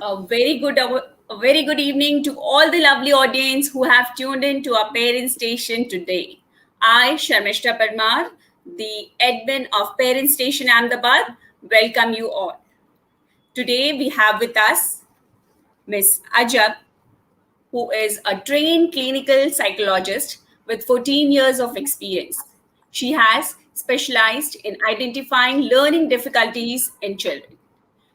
A very good evening to all the lovely audience who have tuned in to our parent station today. I, Sharmishta Parmar, the admin of Parent Station Ahmedabad, welcome you all. Today we have with us Miss Ajab, who is a trained clinical psychologist with 14 years of experience. She has specialized in identifying learning difficulties in children.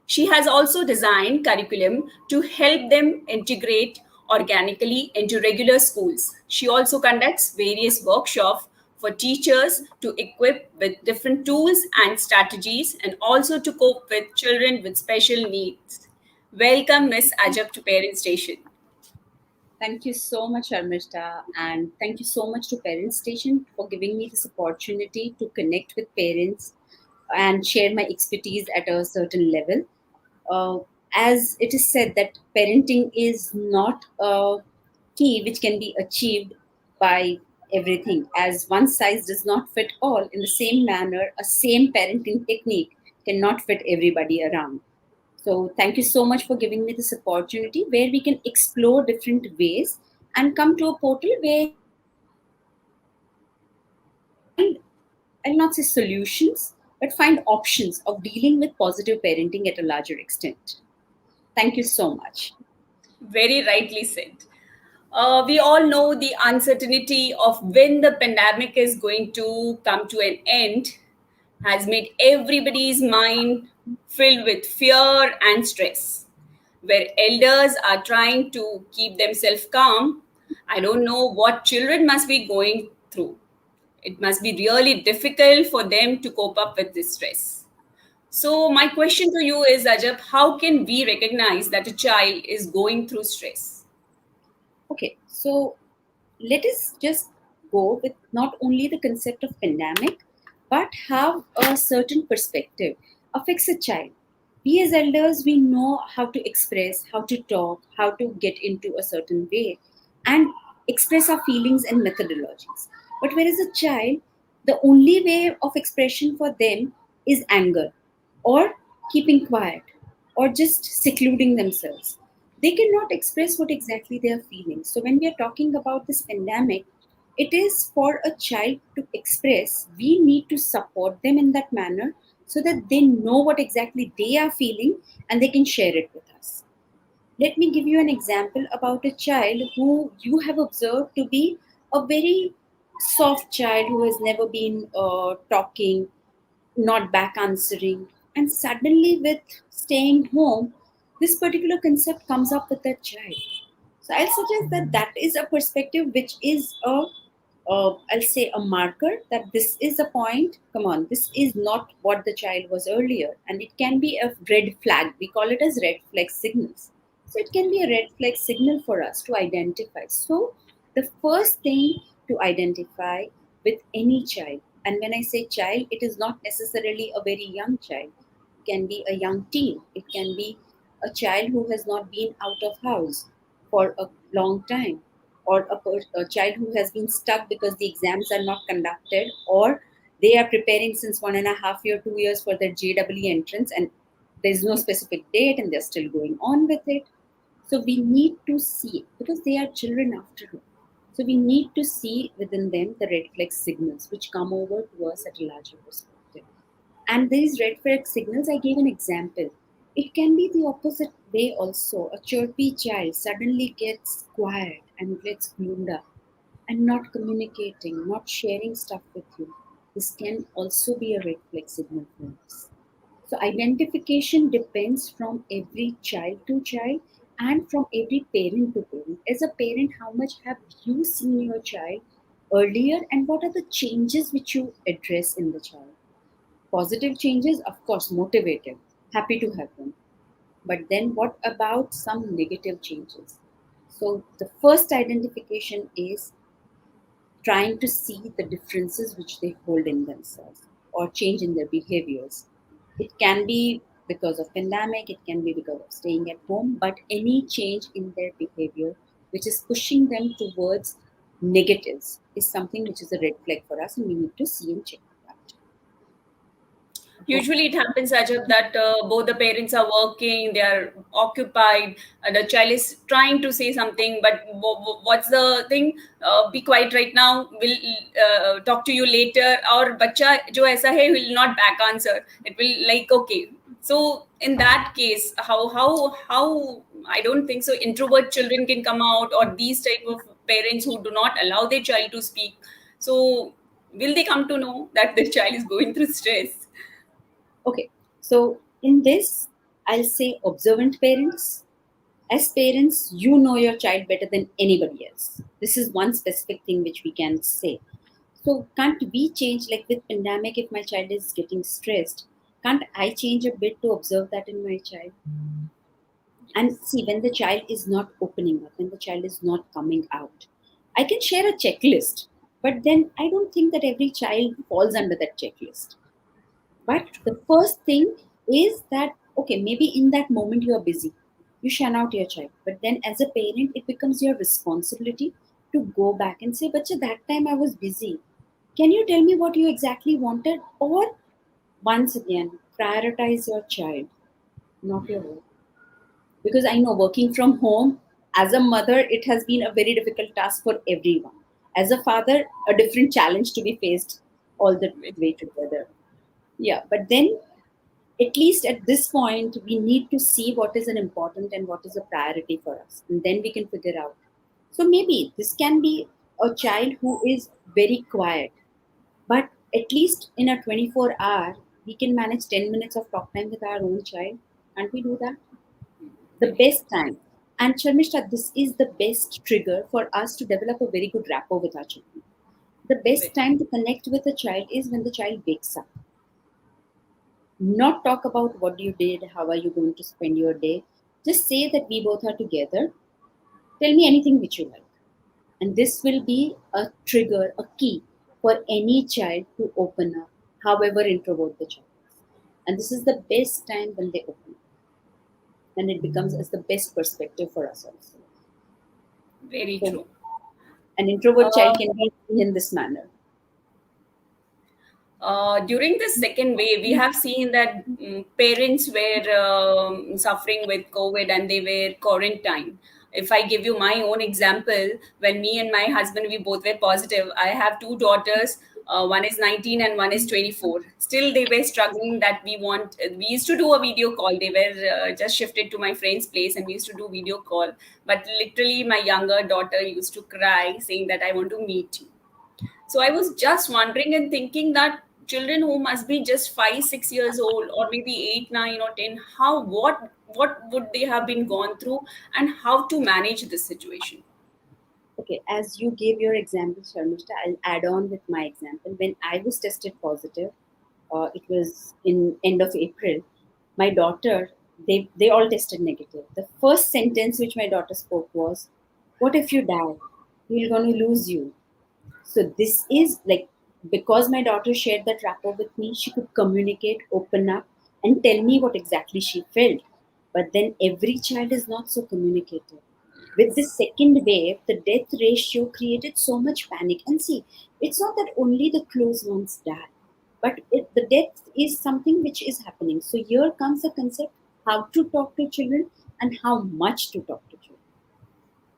She has also designed curriculum to help them integrate organically into regular schools. She also conducts various workshops for teachers to equip with different tools and strategies and also to cope with children with special needs. Welcome, Miss Ajab, to Parent Station. Thank you so much, Armishta, and thank you so much to Parent Station for giving me this opportunity to connect with parents and share my expertise at a certain level. Uh, as it is said that parenting is not a key which can be achieved by everything, as one size does not fit all. In the same manner, a same parenting technique cannot fit everybody around. So, thank you so much for giving me this opportunity where we can explore different ways and come to a portal where we can find, I'll not say solutions, but find options of dealing with positive parenting at a larger extent. Thank you so much. Very rightly said. We all know the uncertainty of when the pandemic is going to come to an end has made everybody's mind filled with fear and stress. Where elders are trying to keep themselves calm, I don't know what children must be going through. It must be really difficult for them to cope up with this stress. So, my question to you is, Ajab, how can we recognize that a child is going through stress? Okay, so let us just go with not only the concept of pandemic, but have a certain perspective affects a child. We as elders, we know how to express, how to talk, how to get into a certain way, and express our feelings and methodologies. But whereas a child, the only way of expression for them is anger, or keeping quiet, or just secluding themselves. They cannot express what exactly they are feeling. So when we are talking about this pandemic, it is for a child to express. We need to support them in that manner so that they know what exactly they are feeling and they can share it with us. Let me give you an example about a child who you have observed to be a very soft child who has never been talking, not back answering, and suddenly with staying home, this particular concept comes up with that child. So I'll suggest that that is a perspective which is I'll say a marker that this is a point. Come on, this is not what the child was earlier, and it can be a red flag. We call it as red flag signals. So it can be a red flag signal for us to identify. So the first thing to identify with any child, and when I say child, it is not necessarily a very young child. It can be a young teen. It can be a child who has not been out of house for a long time, or a child who has been stuck because the exams are not conducted, or they are preparing since 1.5 year 2 years for their JEE entrance, and there's no specific date and they're still going on with it. So we need to see, because they are children after all. So we need to see within them the red flag signals which come over to us at a larger perspective. And these red flag signals, I gave an example. It can be the opposite way also. A chirpy child suddenly gets quiet and gets gloomed up and not communicating, not sharing stuff with you. This can also be a red flag signal for us. So identification depends from every child to child and from every parent to parent. As a parent, how much have you seen your child earlier and what are the changes which you address in the child? Positive changes, of course, motivated, happy to have them. But then what about some negative changes? So the first identification is trying to see the differences which they hold in themselves or change in their behaviors. It can be because of pandemic, it can be because of staying at home, but any change in their behavior which is pushing them towards negatives is something which is a red flag for us and we need to see and check it out. Usually it happens, Ajab, that both the parents are working, they are occupied, the child is trying to say something, but what's the thing? Be quiet right now, we'll talk to you later. Or bacha jo aisa hai will not back answer. It will like, okay. So in that case, how I don't think so introvert children can come out, or these type of parents who do not allow their child to speak. So will they come to know that the child is going through stress? Okay, so in this, I'll say observant parents. As parents, you know your child better than anybody else. This is one specific thing which we can say. So can't we change, like with pandemic, if my child is getting stressed, can't I change a bit to observe that in my child? And see, when the child is not opening up, when the child is not coming out, I can share a checklist, but then I don't think that every child falls under that checklist. But the first thing is that, okay, maybe in that moment you are busy, you shun out your child. But then as a parent, it becomes your responsibility to go back and say, Bacha, that time I was busy. Can you tell me what you exactly wanted? Or once again, prioritize your child, not your work. Because I know working from home, as a mother, it has been a very difficult task for everyone. As a father, a different challenge to be faced all the way together. Yeah, but then at least at this point, we need to see what is an important and what is a priority for us. And then we can figure out. So maybe this can be a child who is very quiet, but at least in a 24-hour, we can manage 10 minutes of talk time with our own child. Can't we do that? The Very true. best time. And Sharmishta, this is the best trigger for us to develop a very good rapport with our children. The best Very, time to connect with a child is when the child wakes up. Not talk about what you did, how are you going to spend your day. Just say that we both are together. Tell me anything which you like. And this will be a trigger, a key for any child to open up, however introvert the child is. And this is the best time when they open up. And it becomes as the best perspective for us also. very So true. an introvert Uh, child can be seen in this manner. During the second wave, we have seen that parents were suffering with COVID and they were quarantined. If I give you my own example, when me and my husband, we both were positive. I have two daughters. One is 19 and one is 24. Still, they were struggling that we want. We used to do a video call. They were just shifted to my friend's place and we used to do video call. But literally, my younger daughter used to cry, saying that I want to meet you. So I was just wondering and thinking that children who must be just 5, 6 years old, or maybe 8, 9, or 10, how what would they have been gone through, and how to manage this situation? Okay, as you gave your example, Sharmishta, I'll add on with my example. When I was tested positive, it was in end of April. My daughter, they all tested negative. The first sentence which my daughter spoke was, "What if you die? We're going to lose you." So this is like, because my daughter shared that rapport with me, she could communicate, open up, and tell me what exactly she felt. But then every child is not so communicative. With this second wave, the death ratio created so much panic. And see, it's not that only the close ones die, but the death is something which is happening. So here comes the concept how to talk to children and how much to talk to children.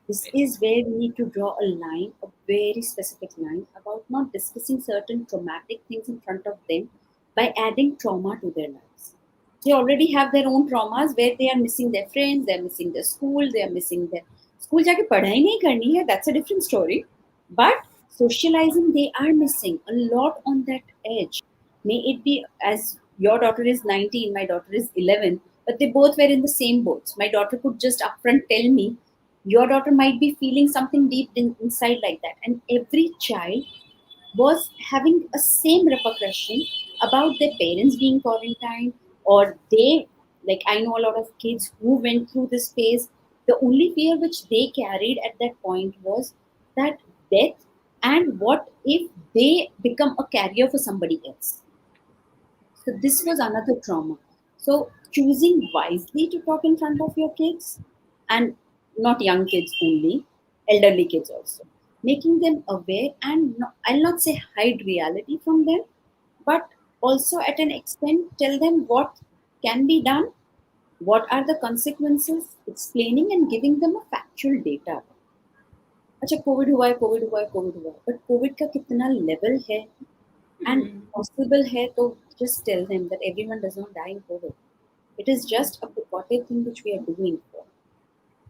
This Very is where we need to draw a line, a very specific line, about not discussing certain traumatic things in front of them by adding trauma to their lives. They already have their own traumas where they are missing their friends, they are missing their school, they are missing their school जाके पढ़ाई नहीं करनी है, that's a different story. But socializing, they are missing a lot on that edge. May it be as your daughter is 19, my daughter is 11, but they both were in the same boats. My daughter could just upfront tell me, your daughter might be feeling something deep inside like that. And every child was having a same repercussion about their parents being quarantined, or they, like I know a lot of kids who went through this phase. The only fear which they carried at that point was that death, and what if they become a carrier for somebody else. So this was another trauma. So choosing wisely to talk in front of your kids, and not young kids only, elderly kids also. Making them aware and I'll not say hide reality from them, but Also, at an extent, tell them what can be done, what are the consequences, explaining and giving them a factual data. अच्छा Covid हुआ है Covid हुआ है Covid हुआ है but Covid का कितना level है एंड पॉसिबल है तो just tell them that everyone does not die in COVID. It is just a purported thing which we are doing for.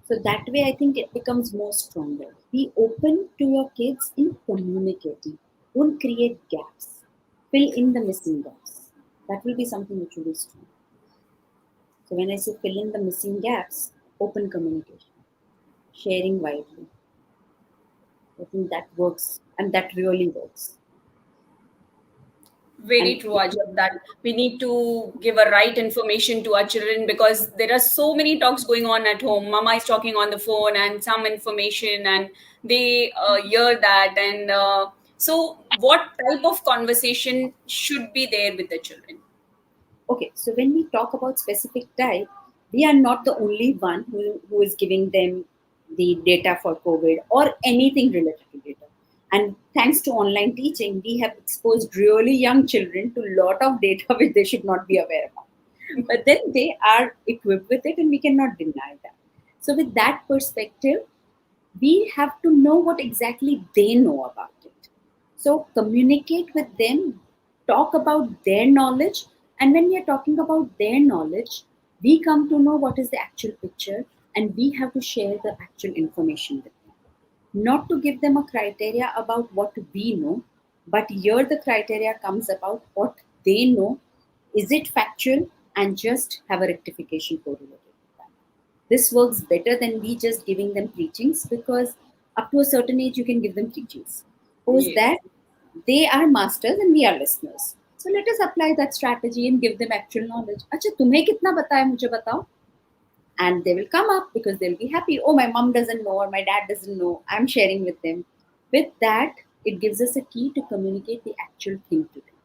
So that way, I think it becomes more stronger. Be open to your kids in communicating. Don't create gaps. Fill in the missing gaps. That will be something which will be strong. So when I say fill in the missing gaps, open communication, sharing widely. I think that works, and that really works. Very And true, Ajab, that we need to give a right information to our children because there are so many talks going on at home. Mama is talking on the phone and some information, and they hear that. And so, what type of conversation should be there with the children? okay, so when we talk about specific type, we are not the only one who is giving them the data for COVID or anything related to data. And thanks to online teaching, we have exposed really young children to a lot of data which they should not be aware of. But then they are equipped with it, and we cannot deny that. So, with that perspective, we have to know what exactly they know about it. So communicate with them, talk about their knowledge, and when we are talking about their knowledge, we come to know what is the actual picture and we have to share the actual information with them. Not to give them a criteria about what we know, but here the criteria comes about what they know. Is it factual and just have a rectification correlated with that. This works better than we just giving them preachings because up to a certain age you can give them preachings. Post Yes. that they are masters and we are listeners. So let us apply that strategy and give them actual knowledge. अच्छा तुम्हें कितना पता है मुझे बताओ. And they will come up because they'll be happy. Oh, my mom doesn't know or my dad doesn't know. I'm sharing with them. With that, it gives us a key to communicate the actual thing to them.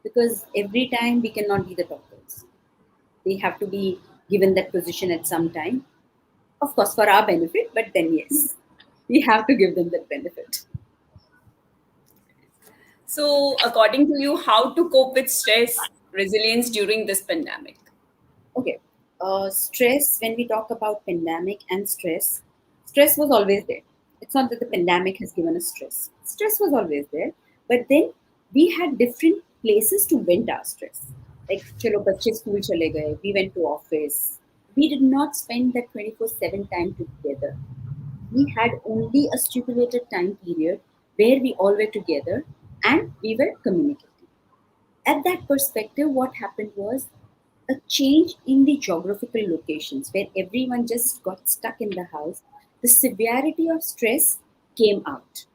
Because every time we cannot be the doctors. They have to be given that position at some time. Of course, for our benefit, but then yes, we have to give them that benefit. So, according to you, how to cope with stress, resilience during this pandemic? Okay, stress, when we talk about pandemic and stress was always there. It's not that the pandemic has given us stress. Stress was always there, but then we had different places to vent our stress. Like, chalo, bachche school chale gaye, we went to office. We did not spend that 24/7 time together. We had only a stipulated time period where we all were together and we were communicating. At that perspective, what happened was a change in the geographical locations where everyone just got stuck in the house. The severity of stress came out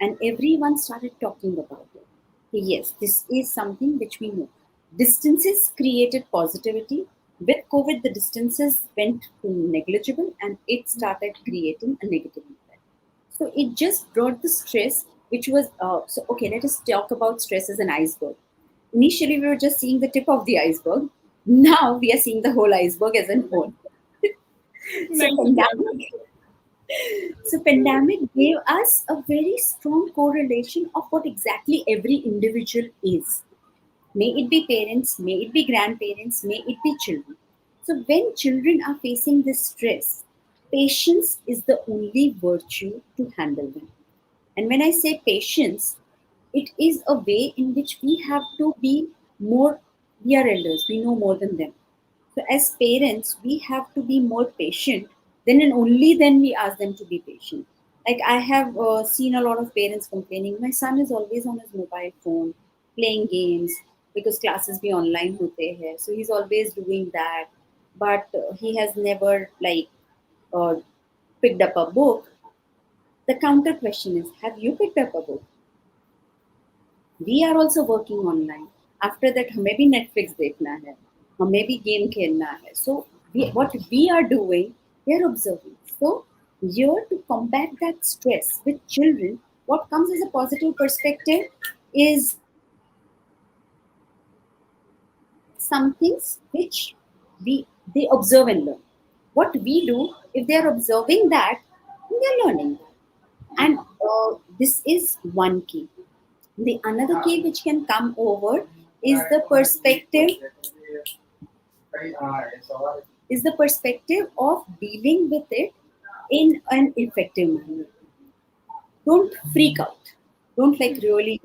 and everyone started talking about it. Yes, this is something which we know. Distances created positivity. With COVID, the distances went to negligible and it started creating a negative impact. So it just brought the stress, which was so. Okay, let us talk about stress as an iceberg. Initially, we were just seeing the tip of the iceberg. Now we are seeing the whole iceberg as a whole. So Thank you, pandemic, Ajab. so pandemic gave us a very strong correlation of what exactly every individual is. May it be parents, may it be grandparents, may it be children. So when children are facing this stress, patience is the only virtue to handle them. And when I say patience, it is a way in which we have to be more, we are elders, we know more than them. So as parents, we have to be more patient. Then and only then we ask them to be patient. Like I have seen a lot of parents complaining, my son is always on his mobile phone, playing games because classes be online hote hai. So he's always doing that. But he has never uh, picked up a book. The counter question is, have you picked up a book? We are also working online. After that हमें भी Netflix देखना है, हमें भी game खेलना है. So what we are doing, we are observing. So here to combat that stress with children, what comes as a positive perspective is some things which we they observe and learn. What we do, if they are observing that, they are learning that. And this is one key. The another key which can come over is the perspective of dealing with it in an effective manner. Don't freak out. Don't like really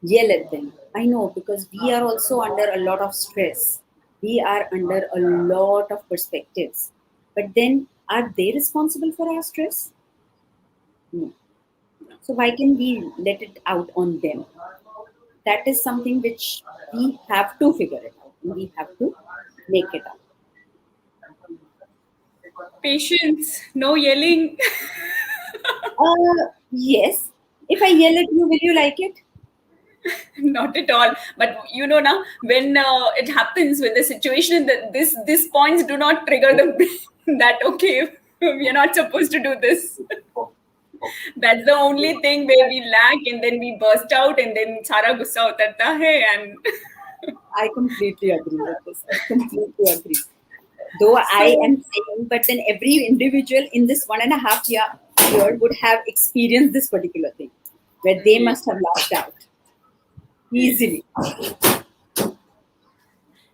yell at them. I know, because we are also under a lot of stress. We are under a lot of perspectives. But then, are they responsible for our stress? No. So why can we let it out on them? That is something which we have to figure it out. We have to make it out. Patience, no yelling. Yes. If I yell at you, will you like it? Not at all. But you know now, when it happens, when the situation that this points do not trigger the brain that okay, we are not supposed to do this. That's the only thing where we lack, and then we burst out, and then sara gussa utarta hai, and I completely agree with this. I completely agree. Though I so am saying, but then every individual in this 1.5 year would have experienced this particular thing, where they yes. must have laughed out Yes. easily.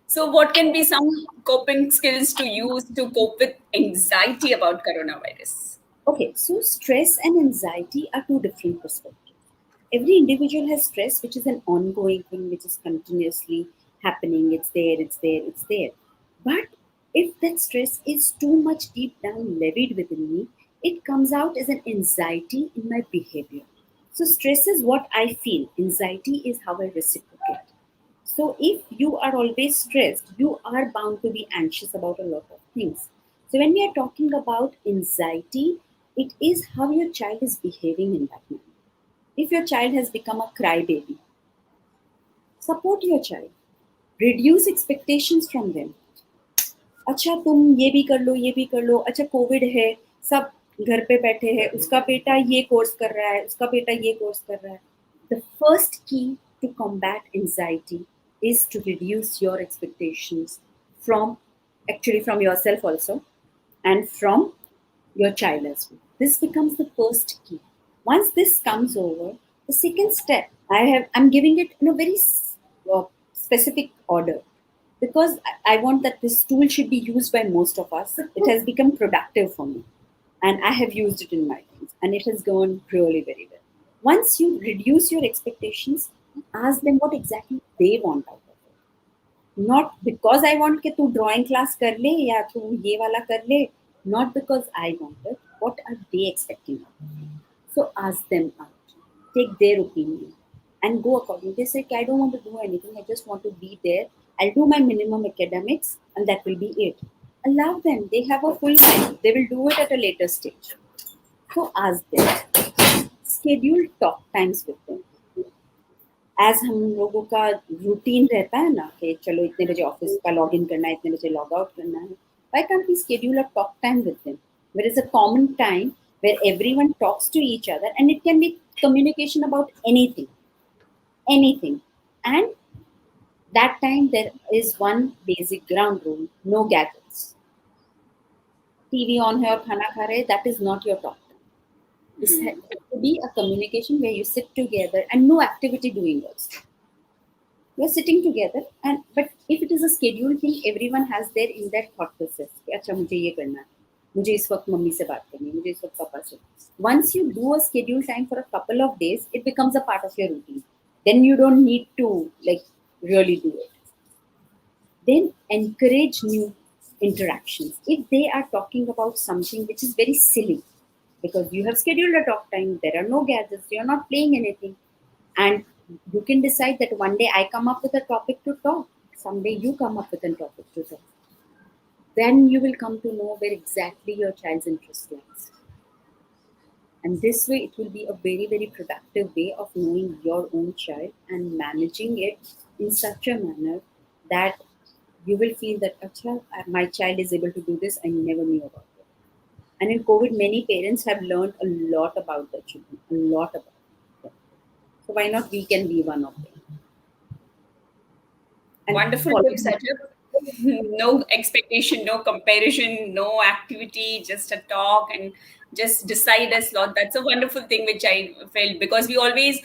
So, what can be some coping skills to use to cope with anxiety about coronavirus? Okay, so stress and anxiety are two different perspectives. Every individual has stress, which is an ongoing thing, which is continuously happening. It's there, it's there, it's there. But if that stress is too much deep down levied within me, it comes out as an anxiety in my behavior. So, stress is what I feel, anxiety is how I reciprocate. So, if you are always stressed, you are bound to be anxious about a lot of things. So, when we are talking about anxiety, it is how your child is behaving in that manner. If your child has become a crybaby, support your child. Reduce expectations from them. अच्छा तुम ये भी कर लो, ये भी कर लो, अच्छा Covid है, सब घर पे बैठे हैं, उसका बेटा ये कोर्स कर रहा है, उसका बेटा ये कोर्स कर रहा है. The first key to combat anxiety is to reduce your expectations from, actually from yourself also, and from your child as well. This becomes the first key. Once this comes over, the second step I'm giving it in a very uh, specific order, because I want that this tool should be used by most of us. It has become productive for me, and I have used it in my things, and it has gone really very well. Once you reduce your expectations, ask them what exactly they want out of it. Not because I want कि तू drawing class कर ले या तू ये वाला कर ले. Not because I want it. What are they expecting out of it? So ask them out. Take their opinion and go according. They say, I don't want to do anything. I just want to be there. I'll do my minimum academics and that will be it. Allow them. They have a full life. They will do it at a later stage. So ask them. Schedule talk times with them. As हम लोगों का routine रहता है ना कि चलो इतने बजे ऑफिस का लॉग इन करना है, इतने बजे लॉग आउट करना है. Why can't we schedule a talk time with them? There is a common time where everyone talks to each other, and it can be communication about anything, anything. And that time there is one basic ground rule: no gadgets. TV on है और खाना खा रहे, that is not your talk time. This has to be a communication where you sit together and no activity doing also. You're sitting together, and but if it is a scheduled thing, everyone has their in that thought process कि अच्छा मुझे ये करना है, मुझे इस वक्त mummy से बात करनी है, मुझे इस वक्त पापा से. Once you do a scheduled time for a couple of days, it becomes a part of your routine. Then you don't need to like really do it. Then encourage new interactions. If they are talking about something which is very silly, because you have scheduled a talk time, there are no gadgets, you're not playing anything, and you can decide that one day I come up with a topic to talk, someday you come up with a topic to talk. Then you will come to know where exactly your child's interest lies. And this way, it will be a very, very productive way of knowing your own child and managing it in such a manner that you will feel that, Acha, my child is able to do this, I never knew about it. And in COVID, many parents have learned a lot about their children, a lot about them. So why not we can be one of them? And Wonderful follow tips, Ajab. No expectation, no comparison, no activity, just a talk, and just decide a slot. That's a wonderful thing which I felt, because we always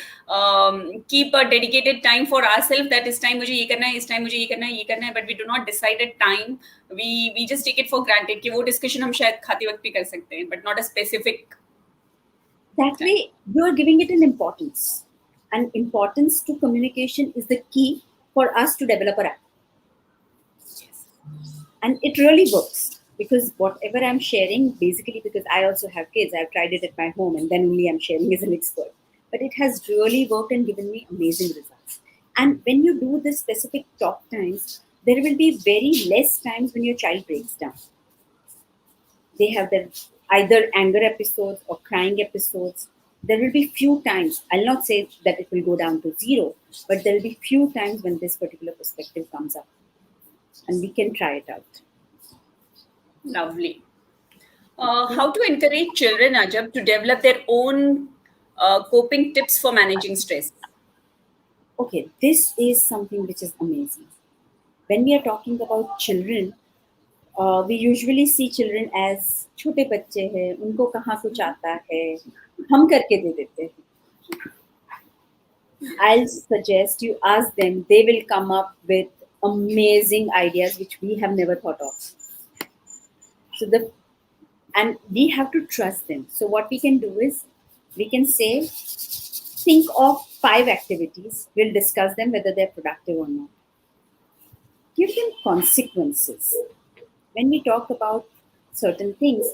keep a dedicated time for ourselves, that is time मुझे ये करना है, इस time मुझे ये करना है, ये करना है, but we do not decide a time. We just take it for granted कि वो discussion हम शायद खाते वक्त भी कर सकते हैं, but not a specific That time. way, you are giving it an importance. And importance to communication is the key for us to develop a rapport. Yes. And it really works because whatever I'm sharing, basically, because I also have kids, I've tried it at my home and then only I'm sharing as an expert. But it has really worked and given me amazing results. And when you do this specific talk times, there will be very less times when your child breaks down. They have their either anger episodes or crying episodes. There will be few times, I'll not say that it will go down to zero, but there will be few times when this particular perspective comes up and we can try it out. Lovely. How to encourage children, Ajab, to develop their own coping tips for managing stress? Okay, this is something which is amazing. When we are talking about children, we usually see children as छोटे बच्चे हैं, उनको कहाँ कुछ आता है, हम करके दे देते हैं. I'll suggest you ask them, they will come up with amazing ideas which we have never thought of. So and we have to trust them. So what we can do is we can say, think of 5 activities. We'll discuss them whether they're productive or not. Give them consequences. When we talk about certain things,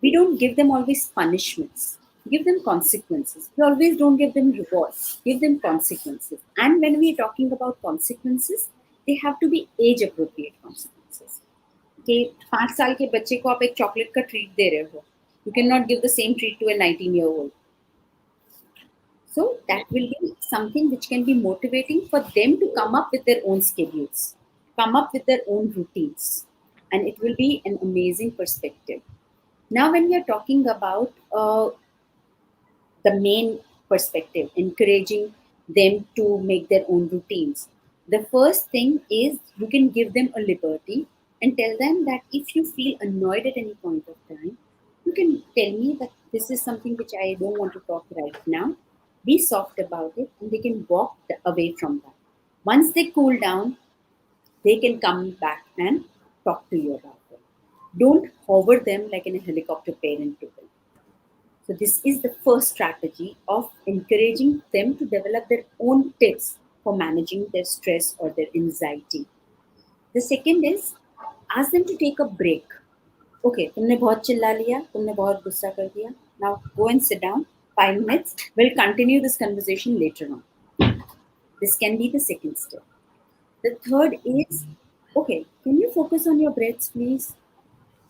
we don't give them always punishments. Give them consequences. We always don't give them rewards. Give them consequences. And when we are talking about consequences, they have to be age appropriate consequences. कि 5 साल के बच्चे को आप एक chocolate का treat दे रहे हो, you cannot give the same treat to a 19-year-old. So that will be something which can be motivating for them to come up with their own schedules, come up with their own routines, and it will be an amazing perspective. Now, when we are talking about the main perspective, encouraging them to make their own routines, the first thing is you can give them a liberty and tell them that if you feel annoyed at any point of time, you can tell me that this is something which I don't want to talk right now. Be soft about it, and they can walk away from that. Once they cool down, they can come back and talk to you about it. Don't hover them like in a helicopter parent to them. So this is the first strategy of encouraging them to develop their own tips for managing their stress or their anxiety. The second is ask them to take a break. Okay, तुमने बहुत चिल्ला लिया, तुमने बहुत गुस्सा कर दिया. Now go and sit down. 5 minutes. We'll continue this conversation later on. This can be the second step. The third is, okay, can you focus on your breaths, please?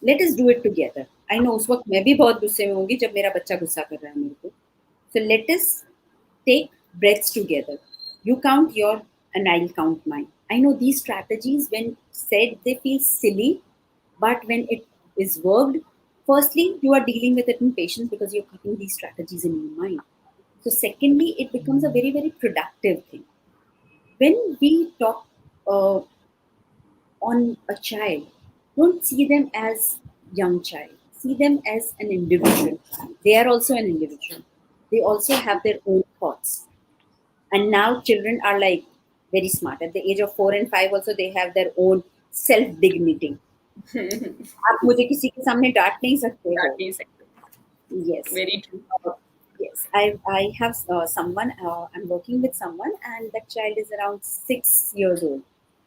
Let us do it together. I know उस वक्त मैं भी बहुत गुस्से में होंगी जब मेरा बच्चा गुस्सा कर रहा है मेरे को. So let us take breaths together. You count your and I'll count mine. I know these strategies, when said, they feel silly, but when it is worked, firstly, you are dealing with it in patience because you're keeping these strategies in your mind. So secondly, it becomes a very, very productive thing. When we talk on a child, don't see them as young child. See them as an individual. They are also an individual. They also have their own thoughts. And now children are like very smart. At the age of 4 and 5 also, they have their own self-dignity. आप मुझे किसी के सामने डांट नहीं सकते हो. Yes. Very true. Yes, I have someone, I'm working with someone, and that child is around 6 years old.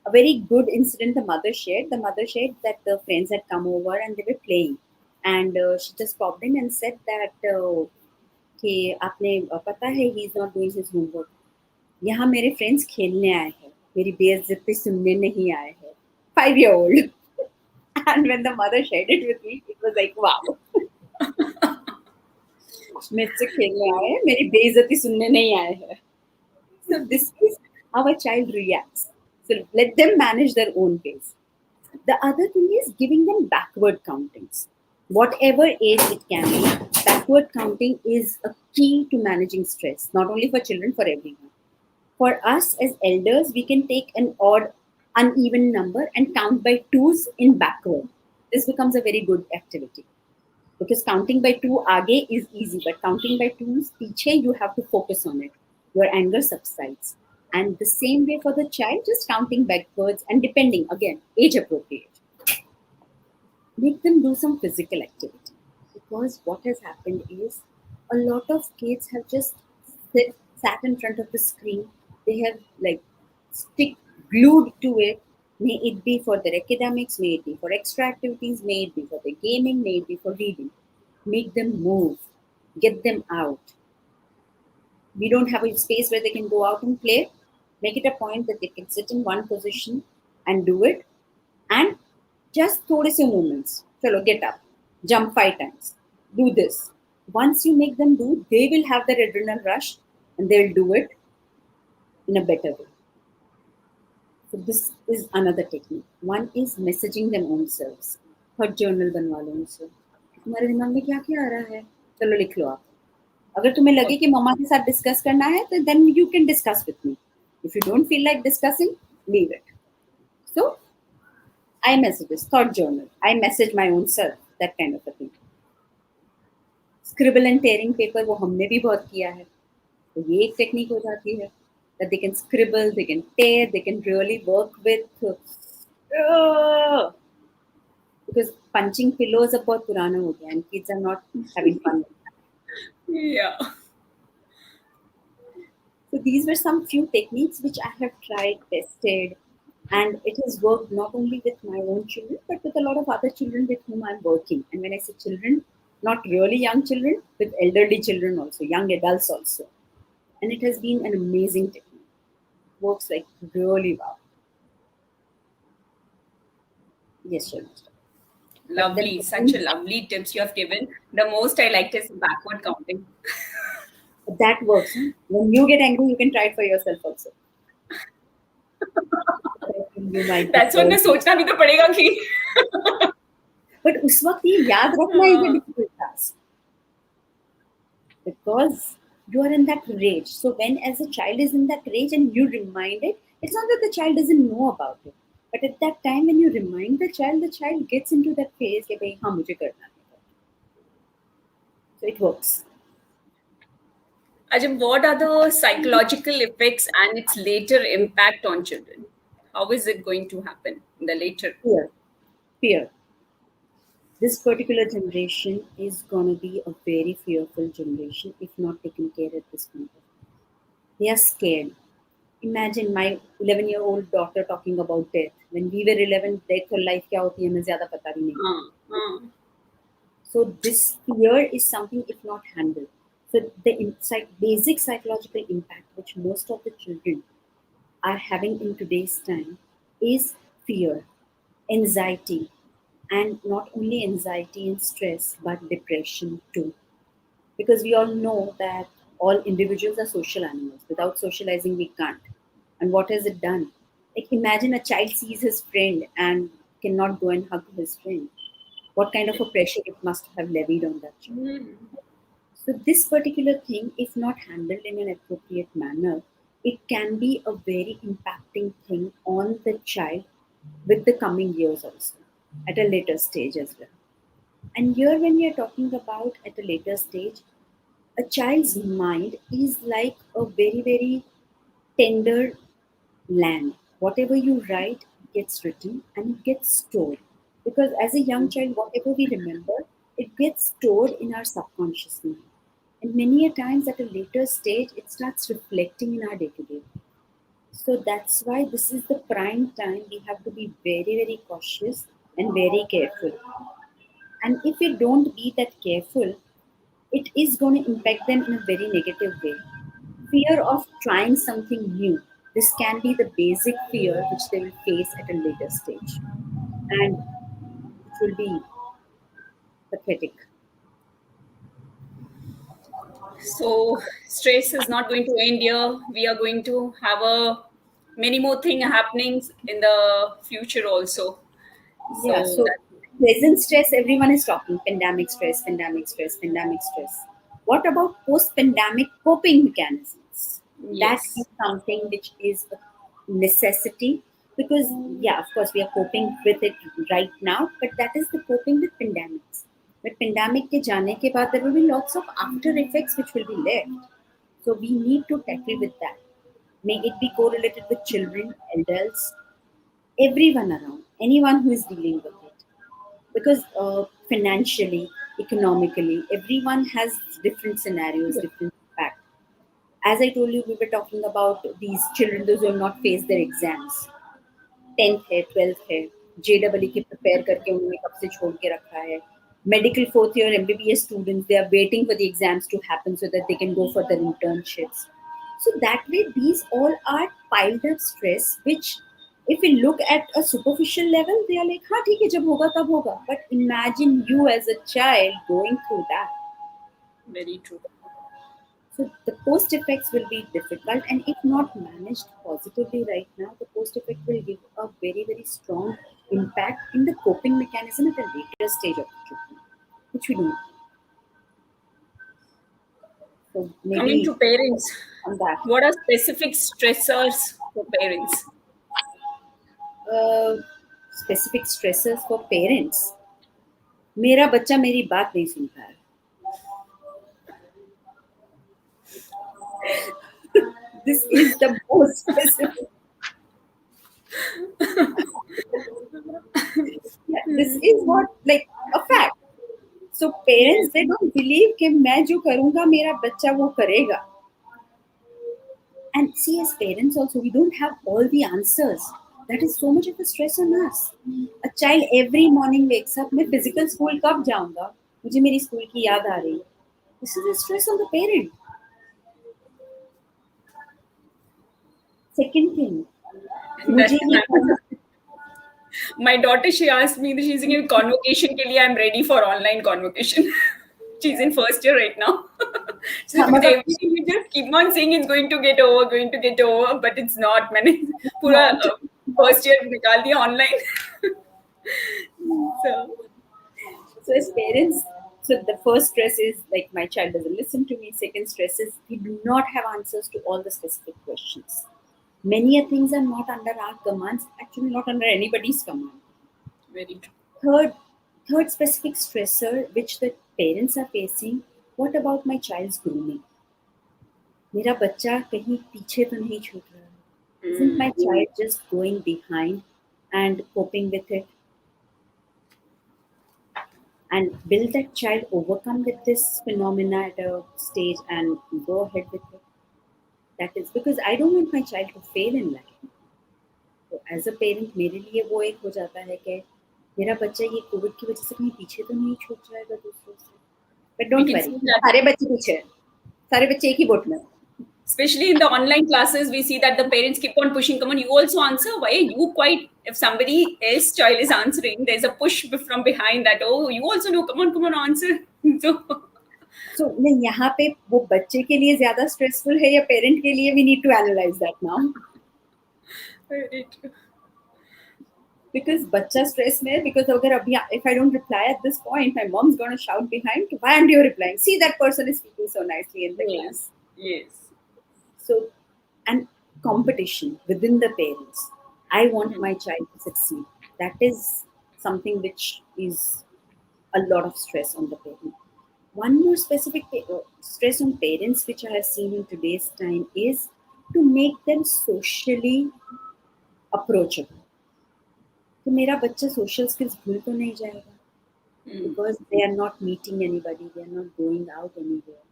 A very good incident the mother shared. The mother shared that the friends had come over and they were playing. And she just popped in and said that, कि आपने पता है he is not doing his homework. यहाँ मेरे friends खेलने आए हैं, मेरी बेइज्जती सुनने नहीं आए हैं. 5-year-old. And when the mother shared it with me, it was like, wow. मेरे से खेलने आए हैं, मेरी बेइज्जती सुनने नहीं आए हैं. So this is how a child reacts. So let them manage their own pace. The other thing is giving them backward countings. Whatever age it can be, backward counting is a key to managing stress, not only for children, for everyone. For us as elders, we can take an odd, uneven number and count by twos in backward. This becomes a very good activity. Because counting by two आगे is easy, but counting by two पीछे you have to focus on it. Your anger subsides. And the same way for the child, just counting backwards and depending again, age appropriate. Make them do some physical activity. Because what has happened is a lot of kids have just sat in front of the screen. They have like stick glued to it. May it be for their academics, may it be for extra activities, may it be for the gaming, may it be for reading. Make them move, get them out. We don't have a space where they can go out and play. Make it a point that they can sit in one position and do it. And just थोड़े से movements. Chalo, get up, jump 5 times, do this. Once you make them do, they will have their adrenaline rush and they'll do it in a better way. So this is another technique. One is messaging them own selves. Thought journal बनवा लो उनसे. तुम्हारे दिमाग में क्या क्या आ रहा है? चलो लिख लो आप. अगर तुम्हें लगे कि मम्मा के साथ डिस्कस करना है तो then you can discuss with me. If you don't feel like discussing, leave it. So I messages, thought journal. I message my own self, that kind of a thing. Scribble and tearing paper वो हमने भी बहुत किया है. तो ये एक technique हो जाती है. That they can scribble, they can tear, they can really work with. Because punching pillows अब बहुत पुराना हो गया and kids are not having fun. Yeah. So these were some few techniques which I have tried, tested, and it has worked not only with my own children, but with a lot of other children with whom I'm working. And when I say children, not really young children, with elderly children also, young adults also. And it has been an amazing technique. Works like really well. Yes, sure. Lovely. Such a lovely tips you have given. The most I liked is backward counting. That works. Huh? When you get angry, you can try it for yourself also. You might That's when मैं सोचना भी तो पड़ेगा कि But उस वक्त ये याद रखना is a difficult task. Because you are in that rage. So when as a child is in that rage and you remind it, it's not that the child doesn't know about it. But at that time when you remind the child gets into that phase कि भाई हाँ मुझे करना है. So it works. Ajam, what are the psychological effects and its later impact on children? How is it going to happen in the later? Fear. Fear. This particular generation is going to be a very fearful generation if not taken care at this point. They are scared. Imagine my 11-year-old daughter talking about death. When we were 11, death or life क्या होती है हमें ज़्यादा पता भी नहीं. So this fear is something if not handled. So the basic psychological impact which most of the children are having in today's time is fear, anxiety, and not only anxiety and stress but depression too. Because we all know that all individuals are social animals. Without socializing, we can't. And what has it done? Like imagine a child sees his friend and cannot go and hug his friend. What kind of a pressure it must have levied on that child? So this particular thing, if not handled in an appropriate manner, it can be a very impacting thing on the child with the coming years also, at a later stage as well. And here, when we are talking about at a later stage, a child's mind is like a very, very tender land. Whatever you write gets written and it gets stored. Because as a young child, whatever we remember, it gets stored in our subconscious mind. And many a times at a later stage, it starts reflecting in our day to day. So that's why this is the prime time we have to be very, very cautious and very careful. And if we don't be that careful, it is going to impact them in a very negative way. Fear of trying something new. This can be the basic fear which they will face at a later stage. And it will be pathetic. So stress is not going to end here. We are going to have a many more things happening in the future also. Yeah, So so present stress, everyone is talking pandemic stress, pandemic stress, pandemic stress. What about post pandemic coping mechanisms? That yes. is something which is a necessity because, yeah, of course, we are coping with it right now, but that is the coping with pandemics. But pandemic के जाने के बाद there will be lots of after effects which will be left. So we need to tackle with that. May it be correlated with children, adults, everyone around, anyone who is dealing with it. Because financially, economically, everyone has different scenarios, different impact. As I told you, we were talking about these children, those who have not faced their exams. 10th है 12th है JEE के prepare करके उन्होंने कब से छोड़ के रखा है medical fourth year MBBS students they are waiting for the exams to happen so that they can go for their internships so that way these all are piled up stress which if we look at a superficial level they are like हाँ ठीक है जब होगा तब होगा but imagine you as a child going through that. Very true. So the post effects will be difficult, and if not managed positively right now, the post effect will give a very very strong impact in the coping mechanism at a later stage of the treatment, which we do. So Coming maybe to parents, on that, what are specific stressors for parents? uh, specific stressors for parents. मेरा बच्चा मेरी बात नहीं सुनता है. This is the most specific. Yeah, this is what like a fact. So parents they don't believe कि मैं जो करूँगा मेरा बच्चा वो करेगा. And see, as parents also, we don't have all the answers. That is so much of a stress on us. A child every morning wakes up, मैं physical school कब जाऊँगा? मुझे मेरी स्कूल की याद आ रही है. This is a stress on the parent. Second thing, मुझे ये करना. My daughter, she asked me that she's in convocation के लिए I'm ready for online convocation. She's in first year right now. So हाँ, because मतलब everything we just keep on saying it's going to get over, going to get over, but it's not. मैंने पूरा not first year निकाल दिया online. So so as parents. So the first stress is like my child doesn't listen to me. Second stress is we do not have answers to all the specific questions. Many a things are not under our commands, actually not under anybody's command. very true. Third, third specific stressor which the parents are facing, what about my child's grooming? मेरा बच्चा कहीं पीछे तो नहीं छूट रहा है. Isn't my child just going behind and coping with it? And will that child overcome with this phenomena at a stage and go ahead with it? That is because I don't want my child to fail in life. तो as a parent मेरे लिए वो एक हो जाता है कि मेरा बच्चा ये कोविड की वजह से कहीं पीछे तो नहीं छूट जाएगा दूसरों से. But We don't can worry, see that. सारे बच्चे पीछे हैं, सारे बच्चे एक ही बोट में. Especially in the online classes, we see that the parents keep on pushing, come on, you also answer. Why are you quite, if somebody else child is answering, there's a push from behind that, oh, you also know, come on, answer. So, सो नहीं, यहाँ पे वो बच्चे के लिए ज्यादा stressful है या पेरेंट के लिए? We need to analyse that now. very true. Because बच्चा स्ट्रेस में है, because अगर अभी if I don't reply at this point, my mom's gonna shout behind, why aren't you replying? See, that person is speaking so nicely in the class. Yes. So, and competition within the parents. I want my child to succeed. That is something which is a lot of stress on the parent. One more specific stress on parents, which I have seen in today's time, is to make them socially approachable. तो मेरा बच्चा social skills भूल तो नहीं जाएगा. Because they are not meeting anybody, they are not going out anywhere.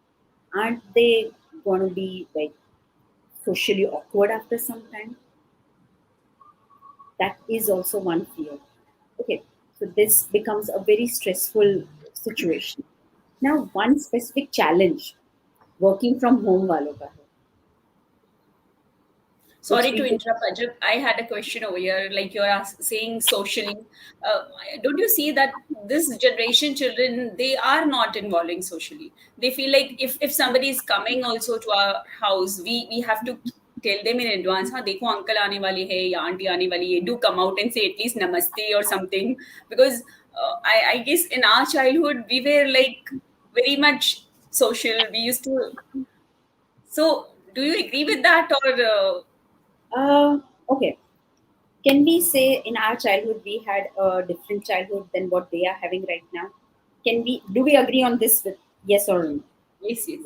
Aren't they going to be like socially awkward after some time? That is also one fear. Okay, so this becomes a very stressful situation. Now, one specific challenge working from home वालों का है. Sorry Which to we interrupt, Ajab. I had a question over here. Like you're saying socially, uh, don't you see that this generation children they are not involving socially? They feel like if somebody is coming also to our house, we have to tell them in advance. हाँ देखो uncle आने वाले हैं या auntie आने वाली है. Do come out and say at least namaste or something because I guess in our childhood we were like very much social. We used to. So do you agree with that or? Okay. Can we say in our childhood we had a different childhood than what they are having right now? Do we agree on this with yes or no? Yes, yes.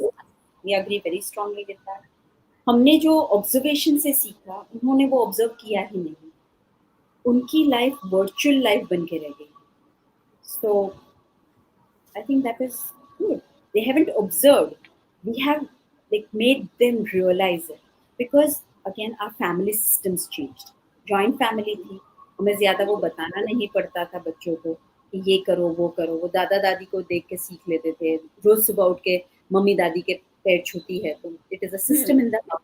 We agree very strongly with that. हमने जो observation से सीखा उन्होंने वो observe किया ही नहीं, उनकी life virtual life बन के रह गई. सो I think that is good. They haven't observed. We have like made them realize it because again our family systems changed. Joint family थी, हमें ज़्यादा वो बताना नहीं पड़ता था बच्चों को कि ये करो वो करो. वो दादा दादी को देख के सीख लेते थे. रोज सुबह उठ के मम्मी दादी के पैर छूती है तो it is a system in the house.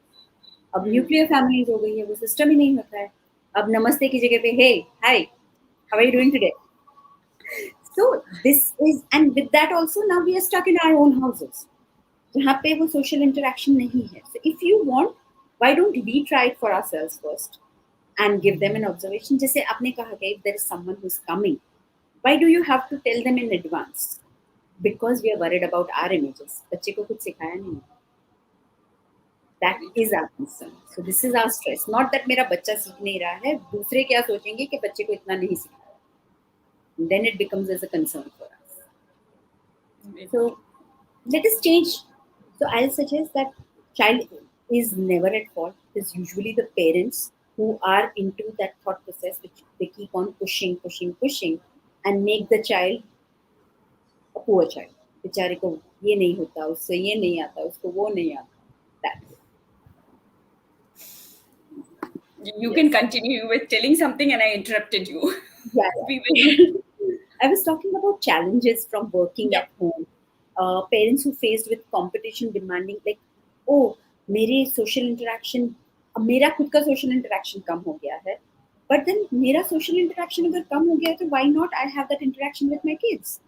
अब न्यूक्लियर फैमिलीज हो गई है, वो सिस्टम ही नहीं होता है. अब नमस्ते की जगह पे hey hi how are you doing today. So this is, and with that also now we are stuck in our own houses. जहाँ पे वो social interaction नहीं है. So if you want, why don't we try it for ourselves first and give them an observation? जैसे आपने कहा कि if there is someone who's coming, why do you have to tell them in advance? Because we are worried about our images. बच्चे को कुछ सिखाया नहीं. That is our concern. So this is our stress. Not that मेरा बच्चा सीख नहीं रहा है, दूसरे क्या सोचेंगे कि बच्चे को इतना नहीं सिखाया. Then it becomes as a concern for us. So let us change. So I'll suggest that child is never at fault. It's usually the parents who are into that thought process, which they keep on pushing, and make the child a poor child. बेचारे को ये नहीं होता, उससे ये नहीं आता, उसको वो नहीं आता. That. You can continue with telling something, and I interrupted you. Yeah. I was talking about challenges from working at home. Parents who faced with competition demanding like, oh, मेरे social interaction, अब मेरा खुद का social interaction कम हो गया है. But then मेरा social interaction अगर कम हो गया है तो why not I have that interaction with my kids?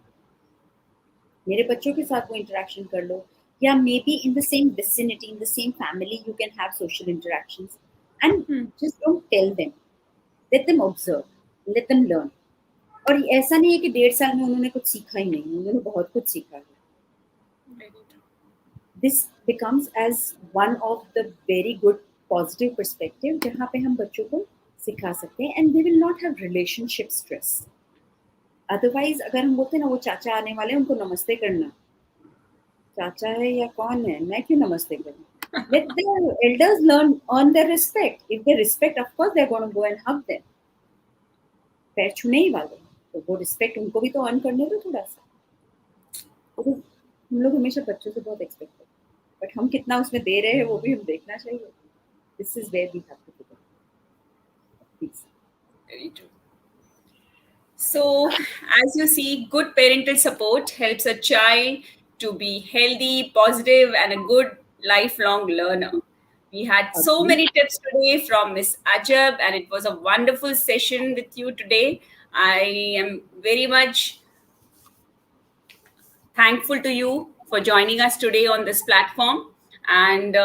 मेरे बच्चों के साथ वो interaction कर लो. या maybe in the same vicinity, in the same family, you can have social interactions. And just don't tell them. Let them observe. Let them learn. और ऐसा नहीं है कि 1.5 साल में उन्होंने कुछ सीखा ही नहीं, उन्होंने बहुत कुछ सीखा है. This becomes as one of the very good positive perspective जहाँ पे हम बच्चों को सिखा सकते हैं and they will not have relationship stress. Otherwise अगर हम बोलते हैं ना वो चाचा आने वाले हैं उनको नमस्ते करना, चाचा है या कौन है, मैं क्यों नमस्ते करूँ? Let the elders earn their respect. If they respect, of course they're going to go and hug them. पैर छूने ही वाले, तो वो रिस्पेक्ट उनको भी तो अर्न करने दो थोड़ा सा. तो हम लोग हमेशा बच्चों से बहुत एक्सपेक्ट करते हैं, बट हम कितना उसमें दे रहे हैं वो भी हम देखना चाहिए. This is where we have to do. Please. Very true. So, as you see, good parental support helps a child to be healthy, positive, and a good lifelong learner. We had so many tips today from Miss Ajab, and it was a wonderful session with you today. I am very much thankful to you for joining us today on this platform. And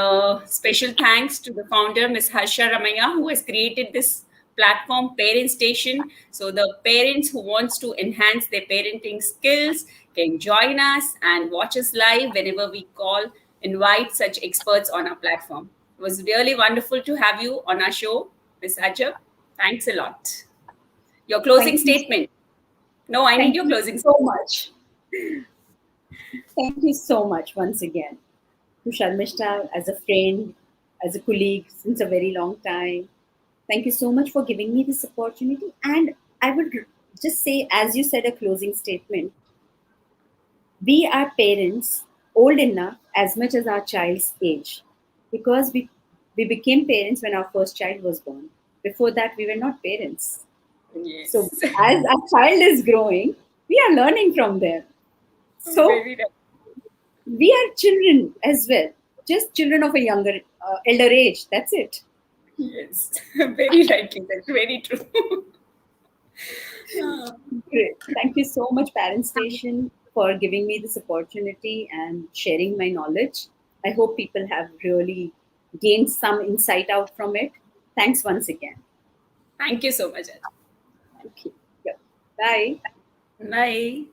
special thanks to the founder, Ms. Harsha Ramaya, who has created this platform, Parent Station. So the parents who wants to enhance their parenting skills can join us and watch us live whenever we invite such experts on our platform. It was really wonderful to have you on our show, Ms. Ajab. Thanks a lot. Your closing statement. No, I need your closing statement. So much. Thank you so much once again to Sharmishta as a friend, as a colleague since a very long time. Thank you so much for giving me this opportunity. And I would just say, as you said, a closing statement. We are parents old enough as much as our child's age, because we became parents when our first child was born. Before that, we were not parents. Yes. So as our child is growing, we are learning from them. So we are children as well, just children of a younger, elder age. That's it. Yes, very rightly. That's very true. Great. Thank you so much, Parent Station, for giving me this opportunity and sharing my knowledge. I hope people have really gained some insight out from it. Thanks once again. Thank you so much. Thank you. Yeah. Bye. Bye.